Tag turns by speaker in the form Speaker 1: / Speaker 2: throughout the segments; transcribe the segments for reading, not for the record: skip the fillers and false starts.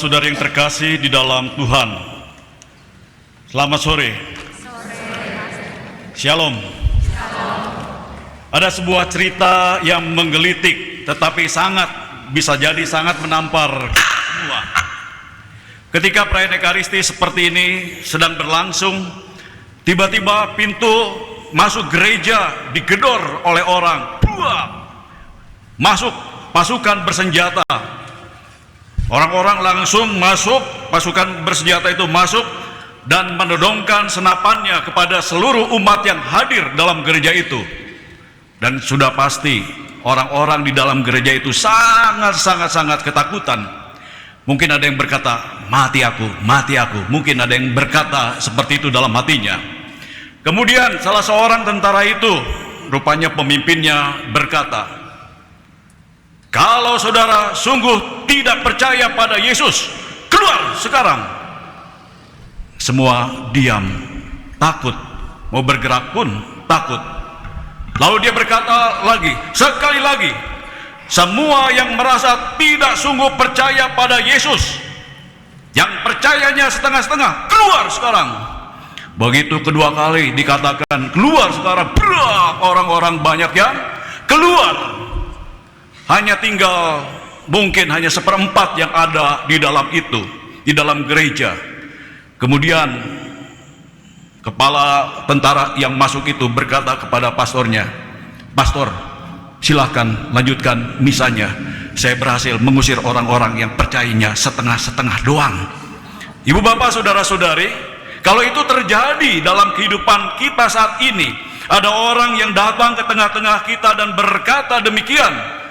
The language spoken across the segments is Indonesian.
Speaker 1: Saudara yang terkasih di dalam Tuhan, selamat sore. Shalom. Ada sebuah cerita yang menggelitik, tetapi bisa jadi sangat menampar semua. Ketika perayaan Ekaristi seperti ini sedang berlangsung, tiba-tiba pintu masuk gereja digedor oleh orang. Masuk pasukan bersenjata. Orang-orang langsung masuk, pasukan bersenjata itu masuk dan menodongkan senapannya kepada seluruh umat yang hadir dalam gereja itu. Dan sudah pasti orang-orang di dalam gereja itu sangat ketakutan. Mungkin ada yang berkata, mati aku. Mungkin ada yang berkata seperti itu dalam hatinya. Kemudian salah seorang tentara itu, rupanya pemimpinnya, berkata, kalau saudara sungguh tidak percaya pada Yesus, keluar sekarang. Semua diam, takut, mau bergerak pun takut. Lalu dia berkata lagi, sekali lagi, semua yang merasa tidak sungguh percaya pada Yesus, yang percayanya setengah-setengah, keluar sekarang. Begitu kedua kali dikatakan keluar sekarang, orang-orang banyak yang keluar. Hanya tinggal mungkin hanya 1/4 yang ada di dalam itu, di dalam gereja. Kemudian kepala tentara yang masuk itu berkata kepada pastornya, pastor, silahkan lanjutkan misanya. Saya berhasil mengusir orang-orang yang percayanya setengah-setengah doang. Ibu bapak saudara-saudari, kalau itu terjadi dalam kehidupan kita saat ini, ada orang yang datang ke tengah-tengah kita dan berkata demikian,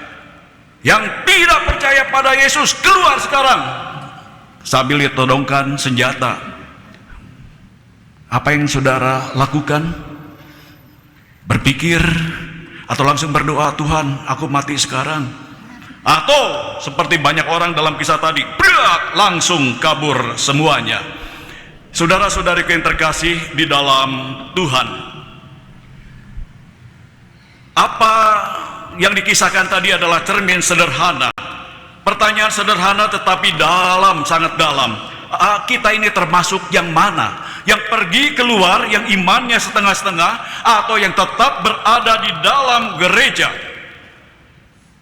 Speaker 1: yang tidak percaya pada Yesus, keluar sekarang. Sambil ditodongkan senjata, apa yang saudara lakukan? Berpikir atau langsung berdoa, Tuhan aku mati sekarang? Atau seperti banyak orang dalam kisah tadi, langsung kabur semuanya. Saudara-saudariku yang terkasih di dalam Tuhan, apa yang dikisahkan tadi adalah cermin sederhana. Pertanyaan sederhana tetapi dalam, sangat dalam. Kita ini termasuk yang mana? Yang pergi keluar, yang imannya setengah-setengah, atau yang tetap berada di dalam gereja?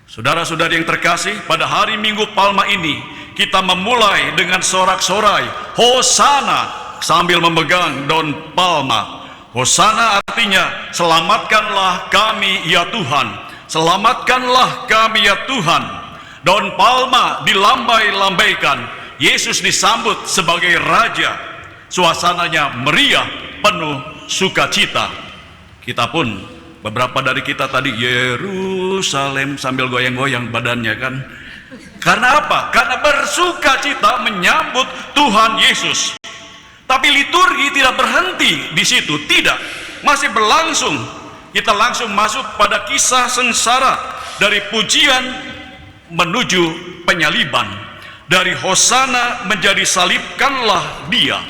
Speaker 1: Saudara-saudari yang terkasih, pada hari Minggu Palma ini kita memulai dengan sorak-sorai Hosana sambil memegang daun palma. Hosana artinya selamatkanlah kami ya Tuhan. Selamatkanlah kami ya Tuhan. Daun palma dilambai-lambaikan. Yesus disambut sebagai Raja. Suasananya meriah, penuh sukacita. Kita pun, beberapa dari kita tadi Yerusalem sambil goyang-goyang badannya kan. Karena apa? Karena bersukacita menyambut Tuhan Yesus. Tapi liturgi tidak berhenti di situ, tidak. Masih berlangsung. Kita langsung masuk pada kisah sengsara, dari pujian menuju penyaliban, dari Hosana menjadi salibkanlah dia,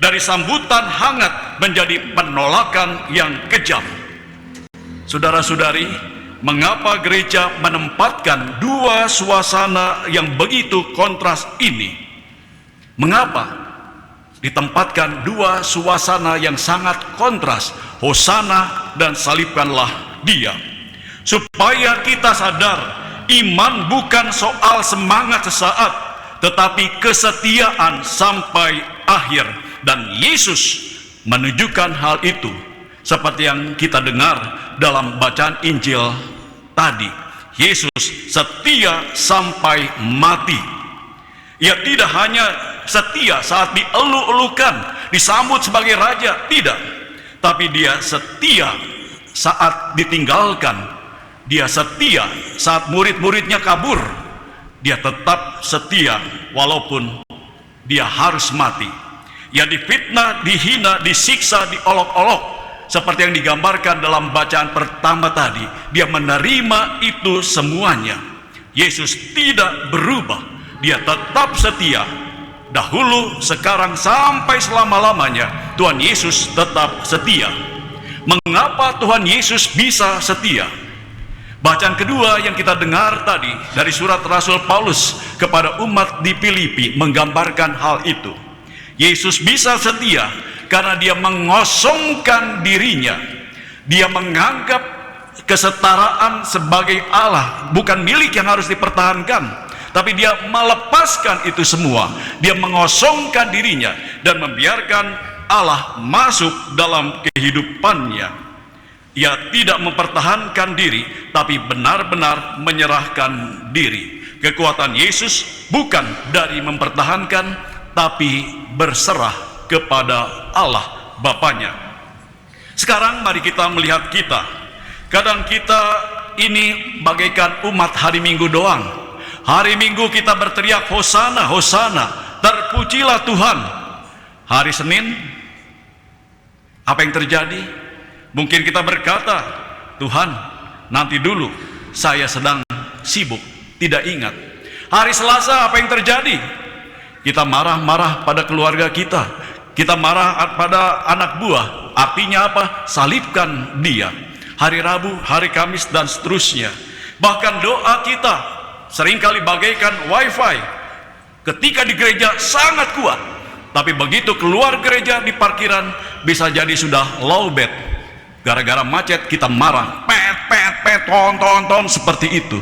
Speaker 1: dari sambutan hangat menjadi penolakan yang kejam. Saudara-saudari, mengapa gereja menempatkan dua suasana yang begitu kontras ini? Mengapa ditempatkan dua suasana yang sangat kontras, Hosana dan salibkanlah dia? Supaya kita sadar, iman bukan soal semangat sesaat, tetapi kesetiaan sampai akhir. Dan Yesus menunjukkan hal itu, seperti yang kita dengar dalam bacaan Injil tadi. Yesus setia sampai mati. Ia tidak hanya setia saat dielu-elukan, disambut sebagai raja, tidak. Tapi dia setia saat ditinggalkan. Dia setia saat murid-muridnya kabur. Dia tetap setia walaupun dia harus mati. Ia difitnah, dihina, disiksa, diolok-olok, seperti yang digambarkan dalam bacaan pertama tadi. Dia menerima itu semuanya. Yesus tidak berubah. Dia tetap setia. Dahulu, sekarang, sampai selama-lamanya Tuhan Yesus tetap setia. Mengapa Tuhan Yesus bisa setia? Bacaan kedua yang kita dengar tadi dari surat Rasul Paulus kepada umat di Filipi menggambarkan hal itu. Yesus bisa setia karena dia mengosongkan dirinya. Dia menganggap kesetaraan sebagai Allah bukan milik yang harus dipertahankan, tapi dia melepaskan itu semua. Dia mengosongkan dirinya dan membiarkan Allah masuk dalam kehidupannya. Ia tidak mempertahankan diri, tapi benar-benar menyerahkan diri. Kekuatan Yesus bukan dari mempertahankan, tapi berserah kepada Allah Bapanya. Sekarang mari kita melihat kita. Kadang kita ini bagaikan umat hari Minggu doang. Hari Minggu kita berteriak Hosana, Hosana, terpujilah Tuhan. Hari Senin, apa yang terjadi? Mungkin kita berkata, Tuhan, nanti dulu, saya sedang sibuk, tidak ingat. Hari Selasa apa yang terjadi? Kita marah-marah pada keluarga kita. Kita marah pada anak buah. Artinya apa? Salibkan dia. Hari Rabu, hari Kamis, dan seterusnya. Bahkan doa kita seringkali bagaikan wifi. Ketika di gereja sangat kuat, tapi begitu keluar gereja di parkiran bisa jadi sudah low bed. Gara-gara macet kita marah, pet, ton, seperti itu.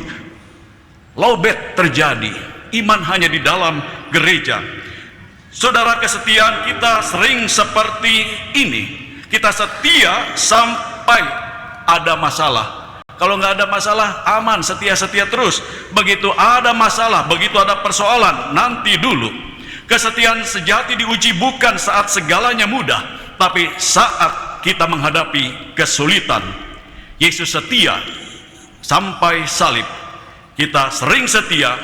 Speaker 1: Low bed terjadi. Iman hanya di dalam gereja. Saudara, kesetiaan kita sering seperti ini. Kita setia sampai ada masalah. Kalau nggak ada masalah, aman, setia-setia terus. Begitu ada masalah, begitu ada persoalan, nanti dulu. Kesetiaan sejati diuji bukan saat segalanya mudah, tapi saat kita menghadapi kesulitan. Yesus setia sampai salib. Kita sering setia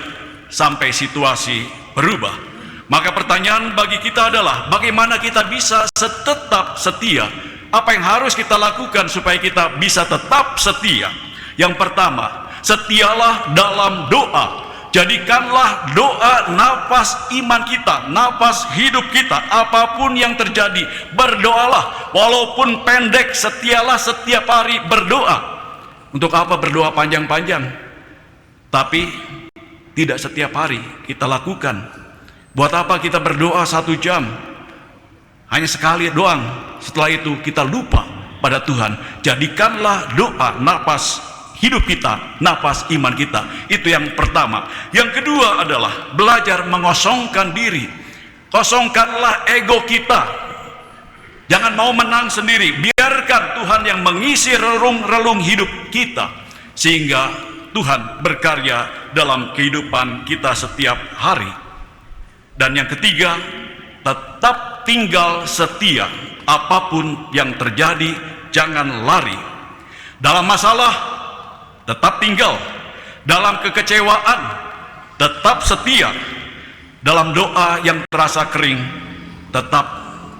Speaker 1: sampai situasi berubah. Maka pertanyaan bagi kita adalah, bagaimana kita bisa tetap setia? Apa yang harus kita lakukan supaya kita bisa tetap setia? Yang pertama, setialah dalam doa. Jadikanlah doa nafas iman kita, nafas hidup kita. Apapun yang terjadi, berdoalah. Walaupun pendek, setialah setiap hari berdoa. Untuk apa berdoa panjang-panjang? Tapi tidak setiap hari kita lakukan. Buat apa kita berdoa 1 jam? Hanya sekali doang. Setelah itu kita lupa pada Tuhan. Jadikanlah doa nafas hidup kita, nafas iman kita. Itu yang pertama. Yang kedua adalah belajar mengosongkan diri. Kosongkanlah ego kita. Jangan mau menang sendiri. Biarkan Tuhan yang mengisi relung-relung hidup kita, sehingga Tuhan berkarya dalam kehidupan kita setiap hari. Dan yang ketiga, tetap tinggal setia. Apapun yang terjadi, jangan lari. Dalam masalah, tetap tinggal. Dalam kekecewaan, tetap setia. Dalam doa yang terasa kering, tetap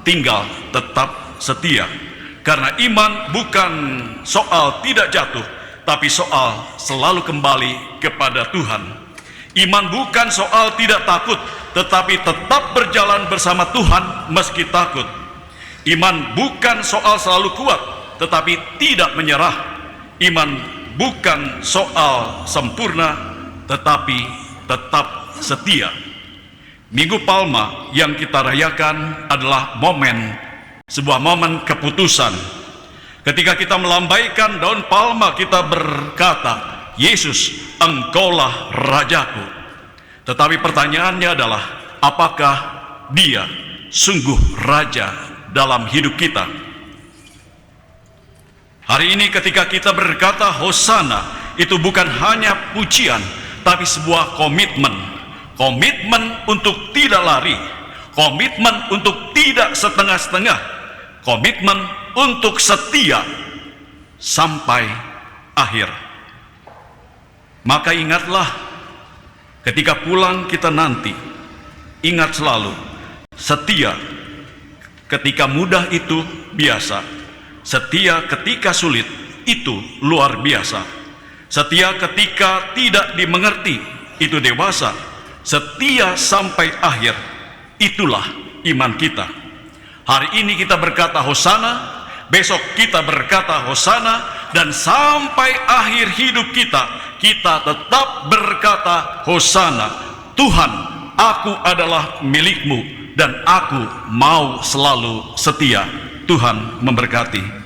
Speaker 1: tinggal, tetap setia. Karena iman bukan soal tidak jatuh, tapi soal selalu kembali kepada Tuhan. Iman bukan soal tidak takut, tetapi tetap berjalan bersama Tuhan meski takut. Iman bukan soal selalu kuat, tetapi tidak menyerah. Iman bukan soal sempurna, tetapi tetap setia. Minggu Palma yang kita rayakan adalah sebuah momen keputusan. Ketika kita melambaikan daun palma, kita berkata, Yesus, Engkaulah Rajaku. Tetapi pertanyaannya adalah, apakah Dia sungguh Raja dalam hidup kita? Hari ini ketika kita berkata Hosana, itu bukan hanya pujian, tapi sebuah komitmen. Komitmen untuk tidak lari. Komitmen untuk tidak setengah-setengah. Komitmen untuk setia sampai akhir. Maka ingatlah, ketika pulang kita nanti, ingat selalu, setia ketika mudah itu biasa. Setia ketika sulit itu luar biasa. Setia ketika tidak dimengerti itu dewasa. Setia sampai akhir, itulah iman kita. Hari ini kita berkata Hosana, besok kita berkata Hosana, dan sampai akhir hidup kita, kita tetap berkata, Hosana, Tuhan, aku adalah milik-Mu dan aku mau selalu setia. Tuhan memberkati.